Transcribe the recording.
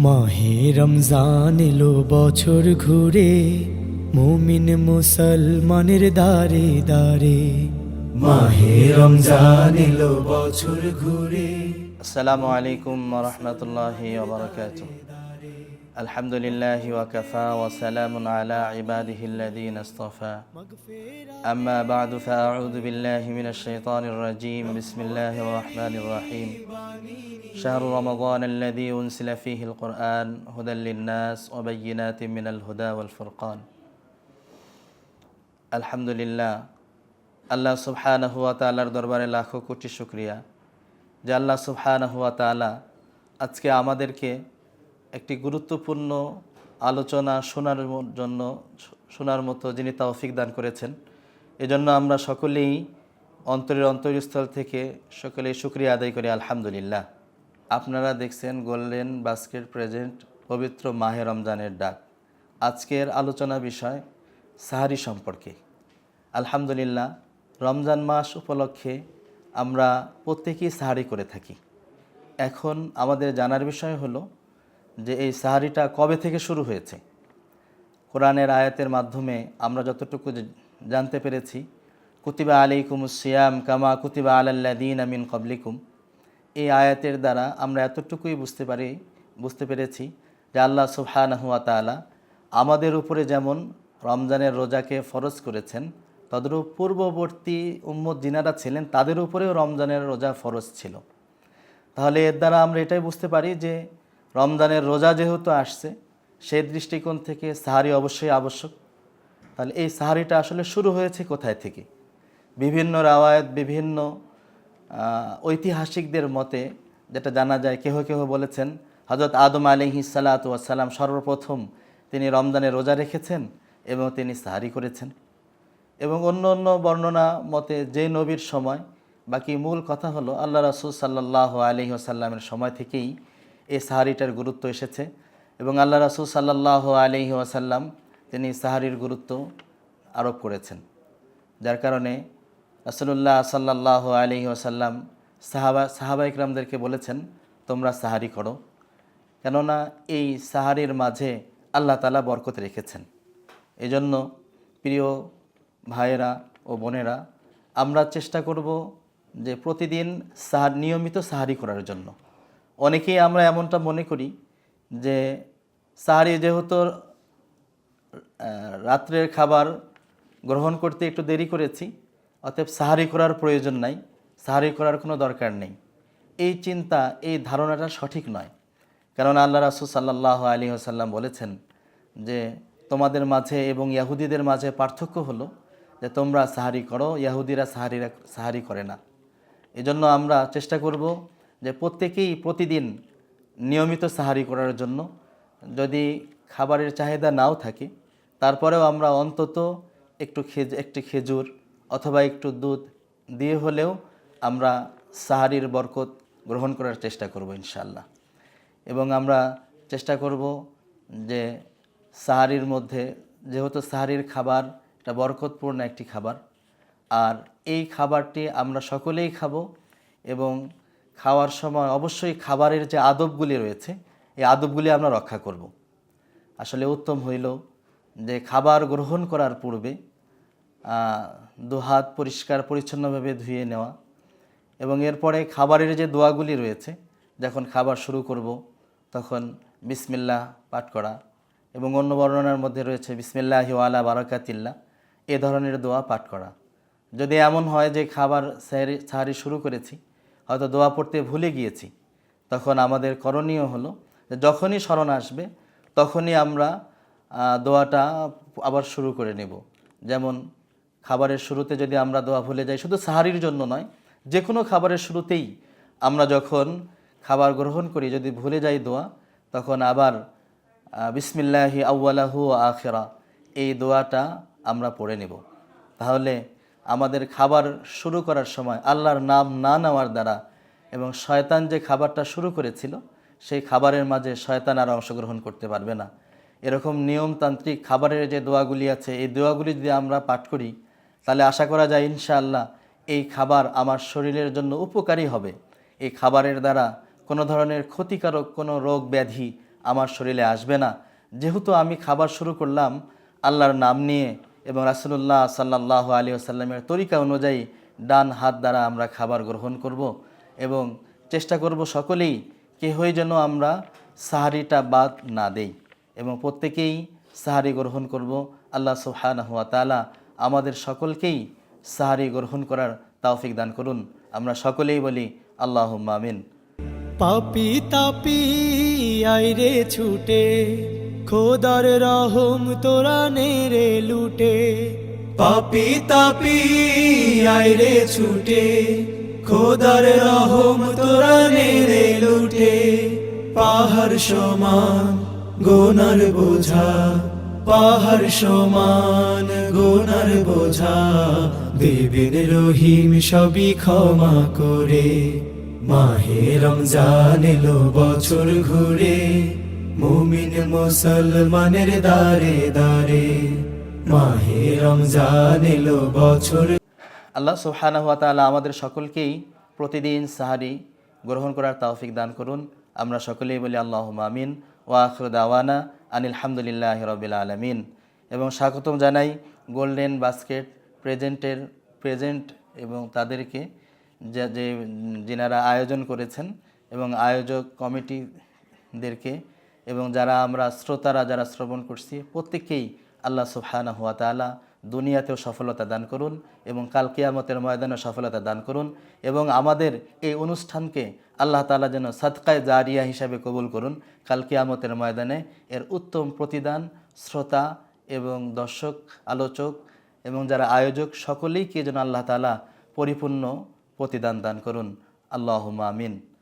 মাহে রমজান এলো বছর ঘুরে, মুমিন মুসলমানের দারে দারে। মাহে রমজান এলো বছর ঘুরে। আসসালামু আলাইকুম ওয়া রাহমাতুল্লাহি ওয়া বারাকাতুহু। আলহামদুলিল্লাহি ওয়া কাফা ওয়া সালামুন আলা ইবাদিহিল্লাযীনা ইসতাফা। আম্মা বা'দু ফাআউযু বিল্লাহি মিনাশ শাইতানির রাজীম। বিসমিল্লাহির রাহমানির রহিম। শাহরু রমাদানাল্লাযী উনজিলা ফীহিল কুরআন হুদাল লিন-নাস ওয়া বায়্যিনাতিন মিনাল হুদা ওয়াল ফুরকান। আলহামদুলিল্লাহ, আল্লাহ সুবহানাহু ওয়া তাআলার দরবারে লাখো কোটি শুকরিয়া যে আল্লাহ সুবহানাহু ওয়া তাআলা আজকে আমাদেরকে একটি গুরুত্বপূর্ণ আলোচনা শোনার মতো যিনি তৌফিক দান করেছেন, এজন্য আমরা সকলেই অন্তরস্থল থেকে সকলেই শুকরিয়া আদায় করি আলহামদুলিল্লাহ। আপনারা দেখছেন গোল্ডেন বাস্কেট প্রেজেন্ট পবিত্র মাহে রমজানের ডাক। আজকের আলোচনা বিষয় সাহারি সম্পর্কে। আলহামদুলিল্লাহ, রমজান মাস উপলক্ষে আমরা প্রত্যেকেই সাহারি করে থাকি। এখন আমাদের জানার বিষয় হলো যে এই সাহারিটা কবে থেকে শুরু হয়েছে। কোরআনের আয়াতের মাধ্যমে আমরা যতটুকু জানতে পেরেছি, কুতিবা আলাইকুমুস সিয়াম কামা কুতিবা আলাল্লাযীনা মিন ক্বাবলিকুম, এই আয়াতের দ্বারা আমরা এতটুকুই বুঝতে পেরেছি যে আল্লাহ সুবহানাহু ওয়া তাআলা আমাদের উপরে যেমন রমজানের রোজাকে ফরজ করেছেন, তদ্রূপ পূর্ববর্তী উম্মত যিনারা ছিলেন তাদের উপরেও রমজানের রোজা ফরজ ছিল। তাহলে এর দ্বারা আমরা এটাই বুঝতে পারি যে রমজানের রোজা যেহেতু আসছে, সেই দৃষ্টিকোণ থেকে সাহারি অবশ্যই আবশ্যক। তাহলে এই সাহারিটা আসলে শুরু হয়েছে কোথায় থেকে? বিভিন্ন রাওয়ায়াত, বিভিন্ন ঐতিহাসিকদের মতে যেটা জানা যায়, কেহ কেহ বলেছেন হযরত আদম আলাইহিস সালাতু ওয়াস সালাম সর্বপ্রথম তিনি রমজানের রোজা রেখেছেন এবং তিনি সাহারি করেছেন। এবং অন্য অন্য বর্ণনা মতে যে নবীর সময়, বাকি মূল কথা হলো আল্লাহ রাসূল সাল্লাল্লাহু আলাইহি ওয়াসাল্লামের সময় থেকেই এই সাহারিটার গুরুত্ব এসেছে এবং আল্লাহ রাসূল সাল্লাল্লাহু আলাইহি ওয়াসাল্লাম তিনি সাহারির গুরুত্ব আরোপ করেছেন। যার কারণে রাসূলুল্লাহ সাল্লাল্লাহু আলাইহি ওয়াসাল্লাম সাহাবা ইকরামদেরকে বলেছেন, তোমরা সাহারি করো, কেননা এই সাহারির মাঝে আল্লাহ তাআলা বরকত রেখেছেন। এজন্য প্রিয় ভাইয়েরা ও বোনেরা, আমরা চেষ্টা করব যে প্রতিদিন নিয়মিত সাহারি করার জন্য। অনেকেই আমরা এমনটা মনে করি যে সাহারি যেহেতু রাত্রের খাবার গ্রহণ করতে একটু দেরি করেছি, অতএব সাহারি করার প্রয়োজন নাই, সাহারি করার কোনো দরকার নেই। এই চিন্তা, এই ধারণাটা সঠিক নয়। কারণ আল্লাহ রাসূল সাল্লাল্লাহু আলাইহি ওয়াসাল্লাম বলেছেন যে তোমাদের মাঝে এবং ইহুদিদের মাঝে পার্থক্য হলো যে তোমরা সাহারি করো, ইহুদিরা সাহারি করে না। এজন্য আমরা চেষ্টা করব যে প্রত্যেকেই প্রতিদিন নিয়মিত সাহারি করার জন্য। যদি খাবারের চাহিদা নাও থাকে, তারপরেও আমরা অন্তত একটি খেজুর অথবা একটু দুধ দিয়ে হলেও আমরা সাহারির বরকত গ্রহণ করার চেষ্টা করব ইনশাআল্লাহ। এবং আমরা চেষ্টা করব যে সাহারির মধ্যে, যেহেতু সাহারির খাবার এটা বরকতপূর্ণ একটি খাবার, আর এই খাবারটি আমরা সকলেই খাব এবং খাওয়ার সময় অবশ্যই খাবারের যে আদবগুলি রয়েছে, এই আদবগুলি আমরা রক্ষা করব। আসলে উত্তম হইল যে খাবার গ্রহণ করার পূর্বে দুহাত পরিষ্কার পরিচ্ছন্নভাবে ধুয়ে নেওয়া এবং এরপরে খাবারের যে দোয়াগুলি রয়েছে, যখন খাবার শুরু করব তখন বিসমিল্লাহ পাঠ করা এবং অন্য বর্ণনার মধ্যে রয়েছে বিসমিল্লাহি ওয়া আলা বারাকাতিল্লাহ, এ ধরনের দোয়া পাঠ করা। যদি এমন হয় যে সাহারি শুরু করেছি, হয়তো দোয়া পড়তে ভুলে গিয়েছি, তখন আমাদের করণীয় হলো যে যখনই স্মরণ আসবে তখনই আমরা দোয়াটা আবার শুরু করে নেব। যেমন খাবারের শুরুতে যদি আমরা দোয়া ভুলে যাই, শুধু সাহারির জন্য নয়, যে কোনো খাবারের শুরুতেই আমরা যখন খাবার গ্রহণ করি যদি ভুলে যাই দোয়া, তখন আবার বিসমিল্লাহি আউয়ালাহু ওয়া আখিরা, এই দোয়াটা আমরা পড়ে নেব। তাহলে আমাদের খাবার শুরু করার সময় আল্লাহর নাম না নেওয়ার দ্বারা এবং শয়তান যে খাবারটা শুরু করেছিল, সেই খাবারের মাঝে শয়তান আর অংশগ্রহণ করতে পারবে না। এরকম নিয়মতান্ত্রিক খাবারের যে দোয়াগুলি আছে, এই দোয়াগুলি যদি আমরা পাঠ করি, তাহলে আশা করা যায় ইনশাআল্লাহ এই খাবার আমার শরীরের জন্য উপকারী হবে। এই খাবারের দ্বারা কোনো ধরনের ক্ষতিকারক কোনো রোগ ব্যাধি আমার শরীরে আসবে না। যেহেতু আমি খাবার শুরু করলাম আল্লাহর নাম নিয়ে এবং রাসূলুল্লাহ সাল্লাল্লাহু আলাইহি ওয়াসাল্লামের তরিকা অনুযায়ী ডান হাত দ্বারা আমরা খাবার গ্রহণ করব এবং চেষ্টা করব সকলেই কেহই যেন আমরা সাহারিটা বাদ না দেই এবং প্রত্যেকেই সাহারি গ্রহণ করব। আল্লাহ সুবহানাহু ওয়া তাআলা আমাদের সকলকেই সাহারি গ্রহণ করার তৌফিক দান করুন। আমরা সকলেই বলি আল্লাহুম্মা আমিন। পাপি তাপি আইরে ছুটে, খোদার রহম তোরা নেরে লুটে। পাপি তাপি আইরে ছুটে, খোদার রহম তোরা নেরে লুটে। পাহাড় সমান গোনার বোঝা, পাহাড় সমান গোনার বোঝা, দেবেন রহিম সবই ক্ষমা করে। মাহে রমজান এলো বছর ঘুরে, মুমিন মুসলমানের দারে দারে। মাহে রমজান এলো বছর। আল্লাহ সুবহানাহু ওয়া তাআলা আমাদের সকলকেই প্রতিদিন সাহারি গ্রহণ করার তৌফিক দান করুন। আমরা সকলেই বলি আল্লাহুম্মা আমিন। ওয়া আখিরু দাওয়ানা আনিল হামদুলিল্লাহি রাব্বিল আলামিন। এবং স্বাগতম জানাই গোল্ডেন বাস্কেট প্রেজেন্ট এবং তাদেরকে যে যিনারা আয়োজন করেছেন এবং আয়োজক কমিটিদেরকে এবং যারা আমরা শ্রোতারা যারা শ্রবণ করছি প্রত্যেককেই আল্লাহ সুবহানাহু ওয়া তাআলা দুনিয়াতেও সফলতা দান করুন এবং কাল কিয়ামতের ময়দানে সফলতা দান করুন এবং আমাদের এই অনুষ্ঠানকে আল্লাহ তাআলা যেন সাদকায়ে জারিয়া হিসাবে কবুল করুন। কাল কিয়ামতের ময়দানে এর উত্তম প্রতিদান শ্রোতা এবং দর্শক আলোচক এবং যারা আয়োজক সকলেইকে যেন আল্লাহ তাআলা পরিপূর্ণ প্রতিদান দান করুন। আল্লাহুম্মা আমিন।